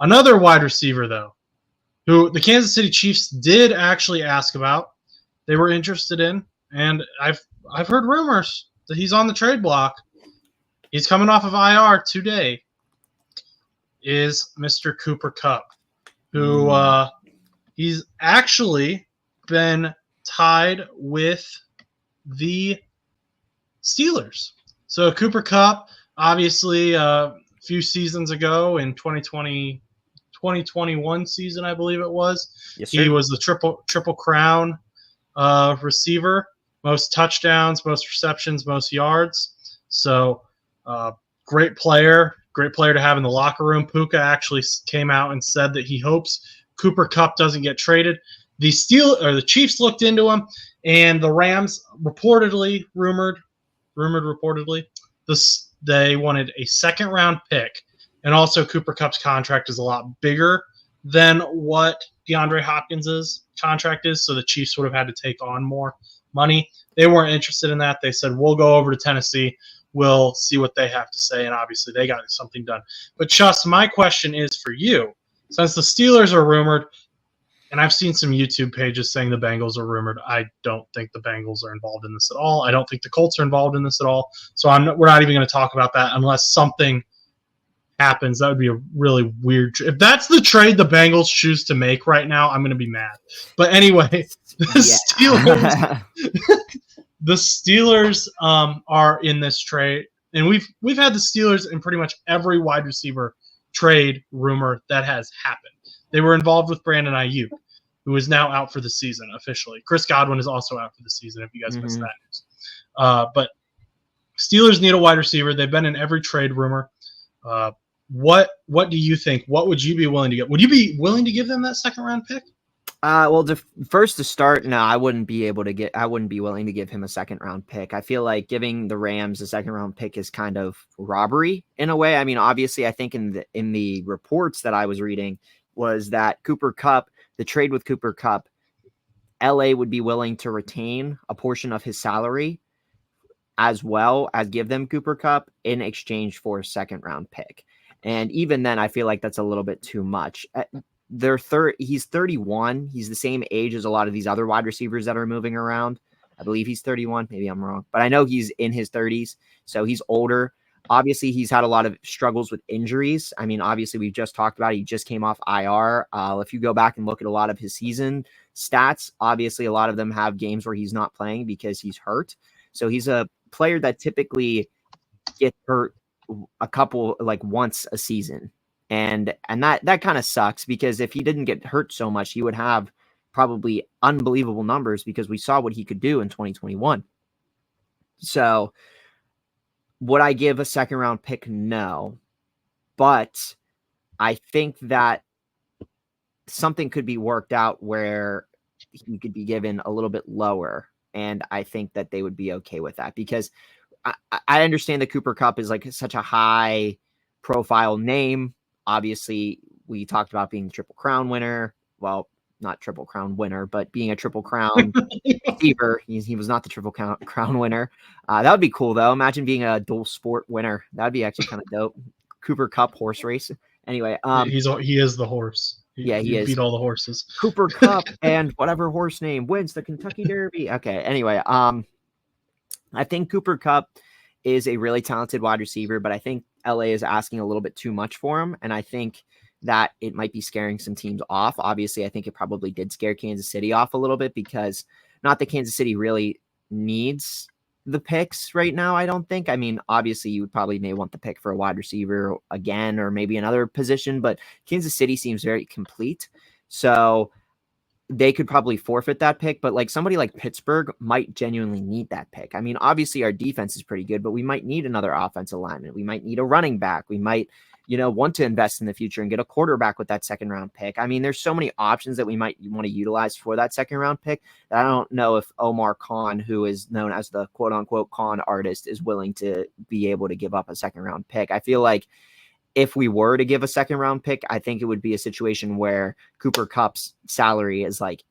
Another wide receiver, though, who the Kansas City Chiefs did actually ask about. They were interested in, and I've heard rumors that he's on the trade block. He's coming off of IR today. Is Mr. Cooper Kupp, who he's actually been tied with the Steelers. So Cooper Kupp, obviously, a few seasons ago in 2021 season, I believe it was, Yes, sir. he was the triple crown receiver, most touchdowns, most receptions, most yards. So great player to have in the locker room. Puka actually came out and said that he hopes Cooper Kupp doesn't get traded. The Chiefs looked into him, and the Rams rumored reportedly, they wanted a second-round pick, and also Cooper Kupp's contract is a lot bigger than what DeAndre Hopkins' contract is, so the Chiefs would have had to take on more money. They weren't interested in that. They said, we'll go over to Tennessee. We'll see what they have to say, and obviously they got something done. But, Chus, my question is for you. Since the Steelers are rumored, and I've seen some YouTube pages saying the Bengals are rumored. I don't think the Bengals are involved in this at all. I don't think the Colts are involved in this at all. So we're not even going to talk about that unless something happens. That would be a really weird. If that's the trade the Bengals choose to make right now, I'm going to be mad. But anyway, the Steelers are in this trade, and we've had the Steelers in pretty much every wide receiver trade rumor that has happened. They were involved with Brandon Ayuk, who is now out for the season officially. Chris Godwin is also out for the season, if you guys missed that news. But Steelers need a wide receiver. They've been in every trade rumor. What do you think? What would you be willing to get? Would you be willing to give them that second-round pick? Well, first to start, no, I wouldn't be willing to give him a second-round pick. I feel like giving the Rams a second-round pick is kind of robbery in a way. I mean, obviously, I think in the reports that I was reading was that Cooper Kupp, the trade with Cooper Kupp, LA would be willing to retain a portion of his salary as well as give them Cooper Kupp in exchange for a second-round pick. And even then, I feel like that's a little bit too much. He's 31. He's the same age as a lot of these other wide receivers that are moving around. I believe he's 31. Maybe I'm wrong, but I know he's in his 30s, so he's older. Obviously, he's had a lot of struggles with injuries. I mean, obviously, we've just talked about it. He just came off IR. If you go back and look at a lot of his season stats, obviously, a lot of them have games where he's not playing because he's hurt. So he's a player that typically gets hurt once a season. And that kind of sucks because if he didn't get hurt so much, he would have probably unbelievable numbers because we saw what he could do in 2021. So would I give a second round pick? No. But I think that something could be worked out where he could be given a little bit lower. And I think that they would be okay with that because I understand that Cooper Kupp is like such a high profile name. Obviously, we talked about being the Triple Crown winner. Well, not Triple Crown winner, but being a Triple Crown receiver. He was not the Triple Crown winner. That would be cool, though. Imagine being a dual sport winner. That would be actually kind of dope. Cooper Kupp horse race. Anyway. He is the horse. He is. Beat all the horses. Cooper Kupp and whatever horse name wins the Kentucky Derby. Okay, anyway. I think Cooper Kupp is a really talented wide receiver, but I think LA is asking a little bit too much for him, and I think that it might be scaring some teams off. Obviously, I think it probably did scare Kansas City off a little bit because not that Kansas City really needs the picks right now, I don't think. I mean, obviously, you may want the pick for a wide receiver again or maybe another position, but Kansas City seems very complete. So they could probably forfeit that pick, but like somebody like Pittsburgh might genuinely need that pick. I mean, obviously our defense is pretty good, but we might need another offensive lineman. We might need a running back. We might, want to invest in the future and get a quarterback with that second round pick. I mean, there's so many options that we might want to utilize for that second round pick that I don't know if Omar Khan, who is known as the quote unquote con artist, is willing to be able to give up a second round pick. I feel like if we were to give a second round pick, I think it would be a situation where Cooper Kupp's salary is like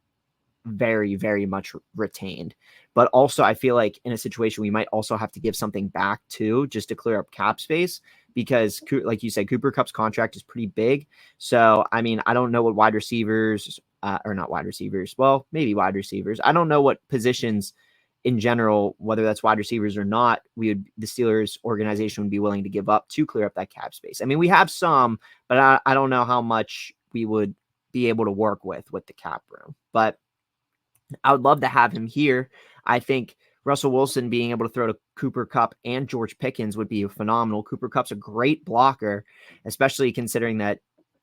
very, very much retained. But also I feel like in a situation we might also have to give something back too, just to clear up cap space. because, like you said, Cooper Kupp's contract is pretty big. So, I mean, I don't know what wide receivers, or not wide receivers. Well, maybe wide receivers. I don't know what positions in general, whether that's wide receivers or not, the Steelers organization would be willing to give up to clear up that cap space. I mean, we have some, but I don't know how much we would be able to work with the cap room. But I would love to have him here. I think Russell Wilson being able to throw to Cooper Kupp and George Pickens would be phenomenal. Cooper Kupp's a great blocker, especially considering that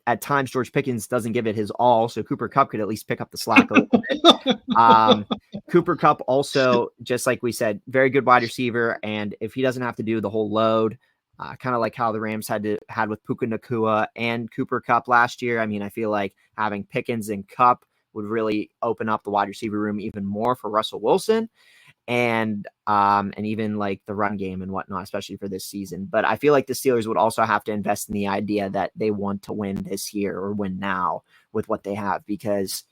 at times George Pickens doesn't give it his all, so Cooper Kupp could at least pick up the slack a little bit. Cooper Kupp also, just like we said, very good wide receiver, and if he doesn't have to do the whole load, kind of like how the Rams had with Puka Nacua and Cooper Kupp last year. I mean, I feel like having Pickens and Kupp would really open up the wide receiver room even more for Russell Wilson, and even like the run game and whatnot, especially for this season. But I feel like the Steelers would also have to invest in the idea that they want to win this year or win now with what they have, because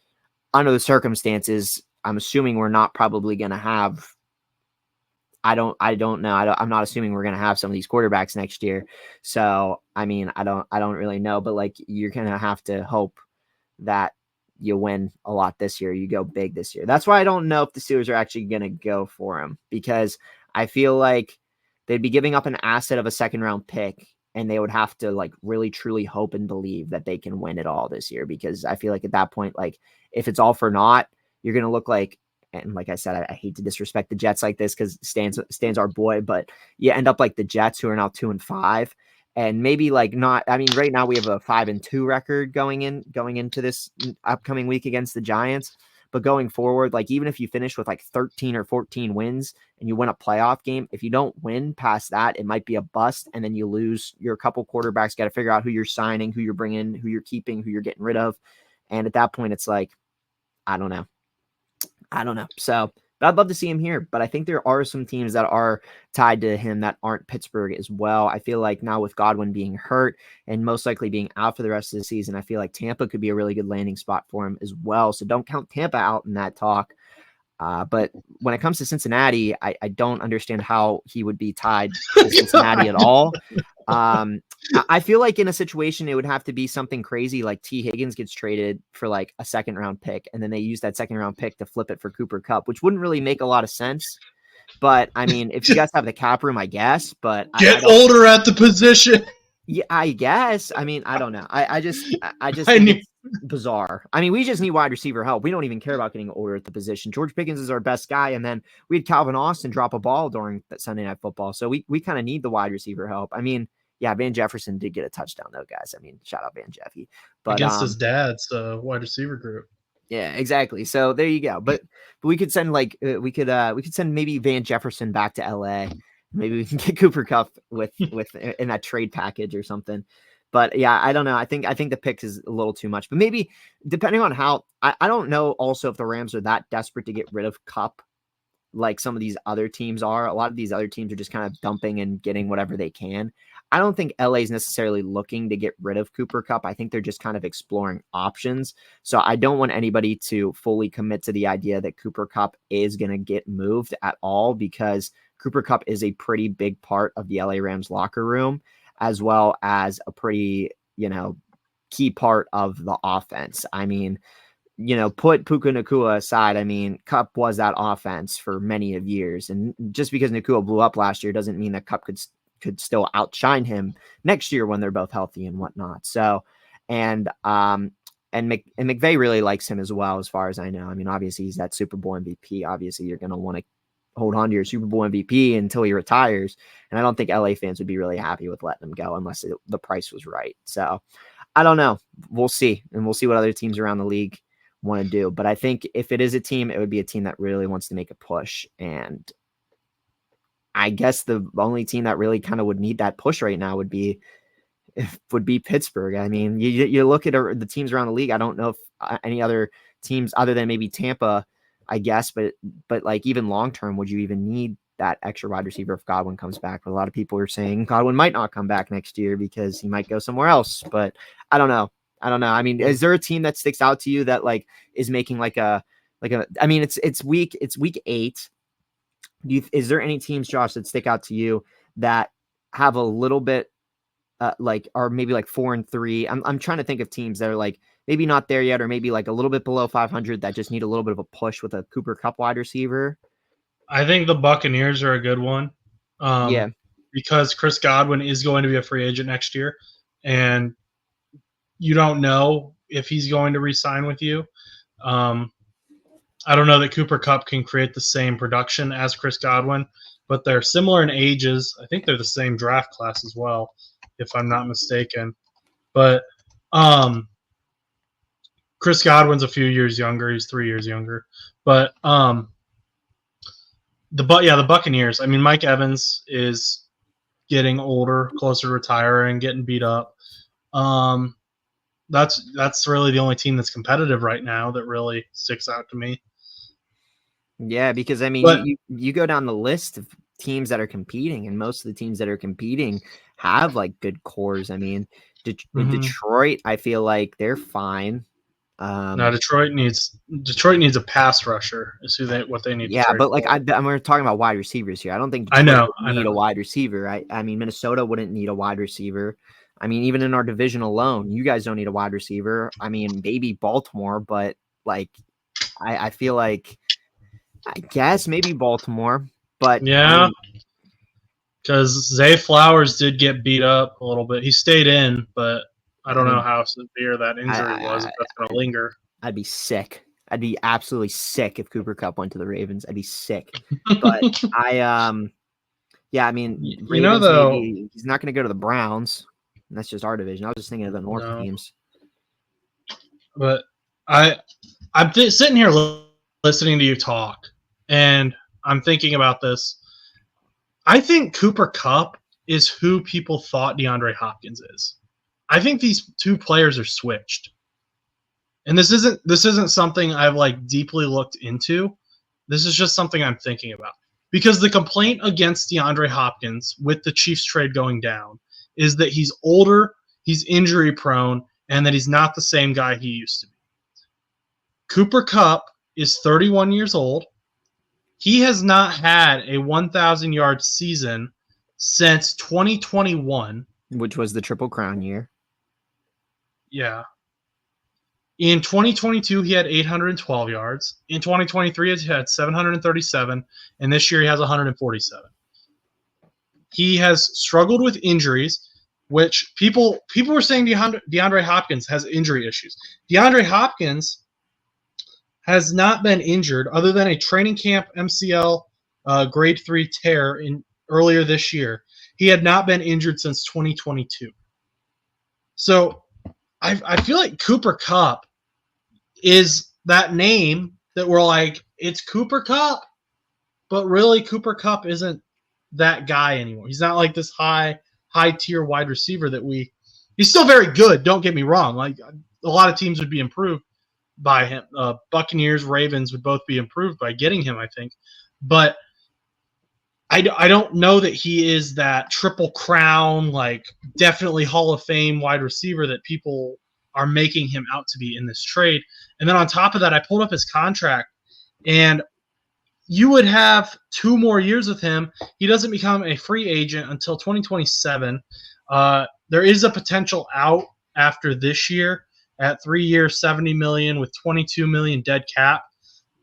under the circumstances, I'm assuming we're not probably going to have. I don't know. I'm not assuming we're going to have some of these quarterbacks next year. So, I mean, I don't really know, but like, you're going to have to hope that you win a lot this year. You go big this year. That's why I don't know if the Steelers are actually going to go for him, because I feel like they'd be giving up an asset of a second round pick, and they would have to like really truly hope and believe that they can win it all this year. Because I feel like at that point, like if it's all for naught, you're going to look like, and like I said, I hate to disrespect the Jets like this because Stan's our boy, but you end up like the Jets, who are now 2-5. And maybe like not, I mean, right now we have a 5-2 record going into this upcoming week against the Giants. But going forward, like even if you finish with like 13 or 14 wins and you win a playoff game, if you don't win past that, it might be a bust. And then you lose your couple quarterbacks, got to figure out who you're signing, who you're bringing, who you're keeping, who you're getting rid of. And at that point, it's like, I don't know. So, but I'd love to see him here, but I think there are some teams that are tied to him that aren't Pittsburgh as well. I feel like now with Godwin being hurt and most likely being out for the rest of the season, I feel like Tampa could be a really good landing spot for him as well. So don't count Tampa out in that talk. But when it comes to Cincinnati, I don't understand how he would be tied to Cincinnati at all. I feel like in a situation, it would have to be something crazy like T. Higgins gets traded for like a second round pick, and then they use that second round pick to flip it for Cooper Kupp, which wouldn't really make a lot of sense. But I mean, if you guys have the cap room, I guess, but get older at the position. Yeah, I guess. I mean, I don't know. I just think it's bizarre. I mean, we just need wide receiver help. We don't even care about getting older at the position. George Pickens is our best guy, and then we had Calvin Austin drop a ball during that Sunday Night Football. So we kind of need the wide receiver help. I mean, yeah, Van Jefferson did get a touchdown though, guys. I mean, shout out Van Jeffy. But against his dad's wide receiver group. Yeah, exactly. So there you go. But we could send like we could send maybe Van Jefferson back to LA. Maybe we can get Cooper Kupp with in that trade package or something. But yeah, I don't know. I think the pick is a little too much. But maybe depending on how I don't know also if the Rams are that desperate to get rid of Kupp like some of these other teams are. A lot of these other teams are just kind of dumping and getting whatever they can. I don't think LA is necessarily looking to get rid of Cooper Kupp. I think they're just kind of exploring options. So I don't want anybody to fully commit to the idea that Cooper Kupp is going to get moved at all, because Cooper Kupp is a pretty big part of the LA Rams locker room, as well as a pretty, key part of the offense. I mean, put Puka Nacua aside. I mean, Kupp was that offense for many of years. And just because Nacua blew up last year doesn't mean that Kupp could still outshine him next year when they're both healthy and whatnot. So, and McVay really likes him as well, as far as I know. I mean, obviously he's that Super Bowl MVP. Obviously you're going to want to hold on to your Super Bowl MVP until he retires. And I don't think LA fans would be really happy with letting him go unless the price was right. So I don't know. We'll see. And we'll see what other teams around the league want to do. But I think if it is a team, it would be a team that really wants to make a push. And I guess the only team that really kind of would need that push right now would be Pittsburgh. I mean, you look at the teams around the league. I don't know if any other teams other than maybe Tampa, I guess, but like even long term, would you even need that extra wide receiver if Godwin comes back? But a lot of people are saying Godwin might not come back next year because he might go somewhere else. But I don't know. I mean, is there a team that sticks out to you that like is making like a I mean, it's week 8. Is there any teams, Josh, that stick out to you that have a little bit like are maybe like 4-3. I'm trying to think of teams that are like maybe not there yet, or maybe like a little bit below 500 that just need a little bit of a push with a Cooper Kupp wide receiver. I think the Buccaneers are a good one, Yeah. because Chris Godwin is going to be a free agent next year, and you don't know if he's going to re-sign with you. I don't know that Cooper Kupp can create the same production as Chris Godwin, but they're similar in ages. I think they're the same draft class as well, if I'm not mistaken. But Chris Godwin's a few years younger. He's 3 years younger. But the Buccaneers. I mean, Mike Evans is getting older, closer to retiring, getting beat up. That's really the only team that's competitive right now that really sticks out to me. Yeah, because I mean, But you go down the list of teams that are competing, and most of the teams that are competing have like good cores. I mean, Detroit, I feel like they're fine. no, Detroit needs a pass rusher. Is what they need to Yeah, trade but like for. we're talking about wide receivers here. I don't think I Detroit know. would need a wide receiver. I mean, Minnesota wouldn't need a wide receiver. I mean, even in our division alone, you guys don't need a wide receiver. I mean, maybe Baltimore, but like, I feel like, I guess maybe Baltimore, but Yeah, because Zay Flowers did get beat up a little bit. He stayed in, but I I don't know mean, how severe that injury was, if that's going to linger. I'd be sick. I'd be absolutely sick if Cooper Kupp went to the Ravens. I'd be sick. But yeah, I mean, Ravens, Though, maybe he's not going to go to the Browns. And that's just our division. I was just thinking of the North no. teams. But I'm sitting here listening to you talk, and I'm thinking about this. I think Cooper Kupp is who people thought DeAndre Hopkins is. I think these two players are switched. And this isn't something I've like deeply looked into. This is just something I'm thinking about. Because the complaint against DeAndre Hopkins with the Chiefs trade going down is that he's older, he's injury prone, and that he's not the same guy he used to be. Cooper Kupp is 31 years old. He has not had a 1,000-yard season since 2021. Which was the Triple Crown year. Yeah. In 2022, he had 812 yards. In 2023, he had 737, and this year he has 147. He has struggled with injuries, which people were saying DeAndre Hopkins has injury issues. DeAndre Hopkins has not been injured other than a training camp MCL grade 3 tear earlier this year. He had not been injured since 2022. So I feel like Cooper Kupp is that name that we're like, it's Cooper Kupp, but really Cooper Kupp isn't that guy anymore. He's not like this high tier wide receiver he's still very good. Don't get me wrong. Like a lot of teams would be improved by him. Buccaneers, Ravens would both be improved by getting him, I think. But I don't know that he is that triple crown, like definitely Hall of Fame wide receiver that people are making him out to be in this trade. And then on top of that, I pulled up his contract, and you would have 2 more years with him. He doesn't become a free agent until 2027. There is a potential out after this year at 3 years, $70 million with $22 million dead cap.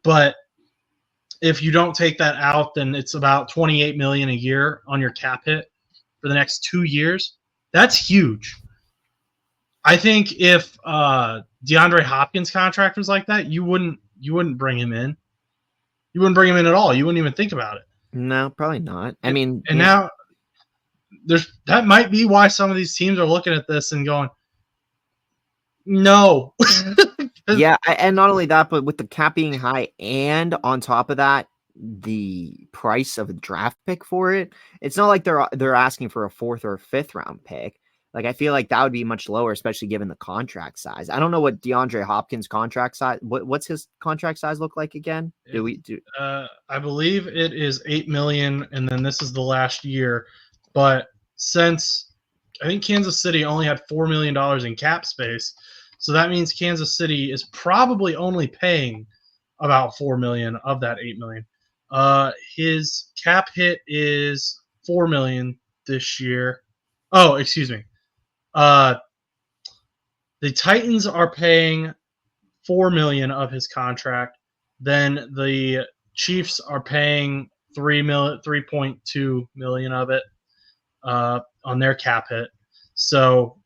But if you don't take that out, then it's about $28 million a year on your cap hit for the next 2 years. That's huge. I think if DeAndre Hopkins' contract was like that, you wouldn't bring him in. You wouldn't bring him in at all. You wouldn't even think about it. No, probably not. I mean, and now that might be why some of these teams are looking at this and going, no. Yeah, and not only that, but with the cap being high, and on top of that, the price of a draft pick for it, it's not like they're asking for a 4th or a 5th round pick. Like I feel like that would be much lower, especially given the contract size. I don't know what DeAndre Hopkins' contract size. What's his contract size look like again? I believe it is $8 million, and then this is the last year. But since I think Kansas City only had $4 million in cap space, so that means Kansas City is probably only paying about $4 million of that $8 million. His cap hit is $4 million this year. Oh, excuse me. Uh, the Titans are paying $4 million of his contract. Then the Chiefs are paying $3.2 million of it on their cap hit. So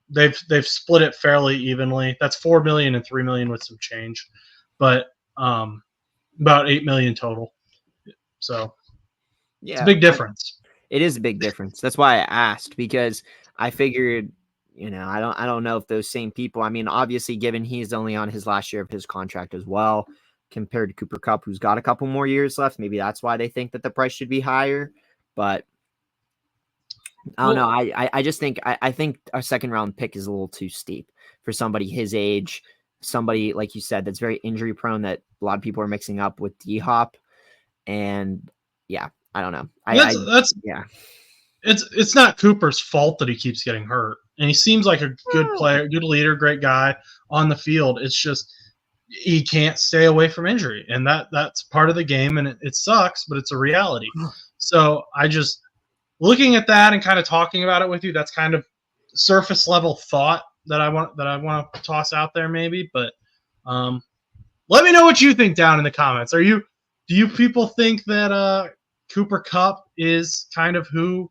they've split it fairly evenly. That's $4 million and $3 million with some change, but about $8 million total. So it's a big difference. It is a big difference. That's why I asked, because I figured, I don't know if those same people, I mean, obviously given he's only on his last year of his contract as well, compared to Cooper Kupp, who's got a couple more years left. Maybe that's why they think that the price should be higher, but I don't know. I just think, I think our second round pick is a little too steep for somebody his age, somebody like you said, that's very injury prone, that a lot of people are mixing up with D-Hop. And yeah, I don't know. It's not Cooper's fault that he keeps getting hurt, and he seems like a good player, good leader, great guy on the field. It's just he can't stay away from injury, and that's part of the game, and it sucks, but it's a reality. So I just looking at that and kind of talking about it with you. That's kind of surface level thought that I want to toss out there, maybe. But let me know what you think down in the comments. Do you people think that Cooper Kupp is kind of who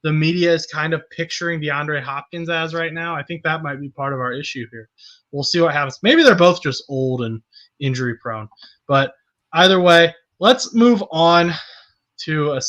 the media is kind of picturing DeAndre Hopkins as right now? I think that might be part of our issue here. We'll see what happens. Maybe they're both just old and injury prone. But either way, let's move on to a